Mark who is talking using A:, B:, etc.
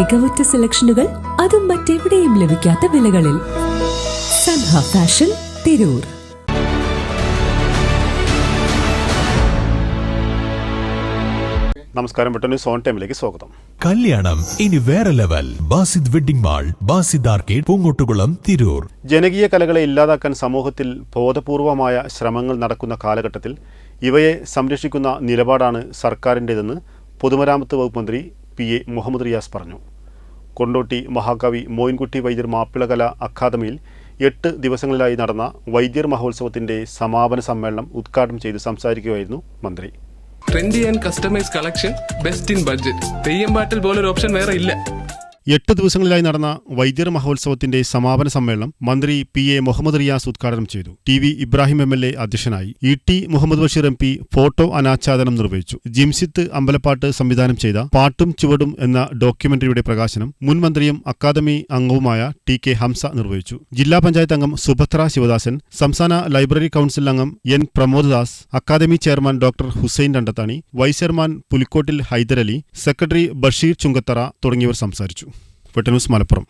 A: മികവുറ്റ സെലക്ഷനുകൾ, അതും മറ്റെവിടെയും ലഭിക്കാത്ത വിലകളിൽ. സൻഹ ഫാഷൻ, തിരൂർ.
B: നമസ്കാരം. ന്യൂസ് ഓൺ ടൈമിലേക്ക് സ്വാഗതം.
C: കല്യാണം ഇനി വേറെ level. Basid wedding mall, Basid arcade, Poongottukulam, Tirur.
B: ജനകീയ കലകളെ ഇല്ലാതാക്കാൻ സമൂഹത്തിൽ ബോധപൂർവമായ ശ്രമങ്ങൾ നടക്കുന്ന കാലഘട്ടത്തിൽ ഇവയെ സംരക്ഷിക്കുന്ന നിലപാടാണ് സർക്കാരിൻ്റെതെന്ന് പൊതുമരാമത്ത് വകുപ്പ് മന്ത്രി PA മുഹമ്മദ് റിയാസ് പറഞ്ഞു. കൊണ്ടോട്ടി മഹാകവി മോയിൻകുട്ടി വൈദ്യർ മാപ്പിളകല അക്കാദമിയിൽ 8 ദിവസങ്ങളിലായി നടന്ന വൈദ്യർ മഹോത്സവത്തിന്റെ സമാപന സമ്മേളനം ഉദ്ഘാടനം ചെയ്ത് സംസാരിക്കുകയായിരുന്നു മന്ത്രി.
D: Trendy and customise collection, best in budget. Theyyam പാട്ടിൽ പോലൊരു ഓപ്ഷൻ വേറെ ഇല്ല.
B: 8 ദിവസങ്ങളിലായി നടന്ന വൈദ്യർ മഹോത്സവത്തിന്റെ സമാപന സമ്മേളനം മന്ത്രി PA മുഹമ്മദ് റിയാസ് ഉദ്ഘാടനം ചെയ്തു. TV ഇബ്രാഹിം MLA അധ്യക്ഷനായി. ET Muhammad Basheer MP photo അനാച്ഛാദനം നിർവഹിച്ചു. ജിംസിത്ത് അമ്പലപ്പാട്ട് സംവിധാനം ചെയ്ത പാട്ടും ചുവടും എന്ന ഡോക്യുമെന്ററിയുടെ പ്രകാശനം മുൻ മന്ത്രിയും അക്കാദമി അംഗവുമായ TK ഹംസ നിർവഹിച്ചു. ജില്ലാ പഞ്ചായത്ത് അംഗം സുഭദ്ര ശിവദാസൻ, സംസ്ഥാന ലൈബ്രറി കൌൺസിൽ അംഗം N Pramod Das, academy chairman doctor Hussain Randathani, vice chairman Pulikkottil Haidarali, secretary Basheer Chungathara തുടങ്ങിയവർ സംസാരിച്ചു. ന്യൂസ് മലപ്പുറം.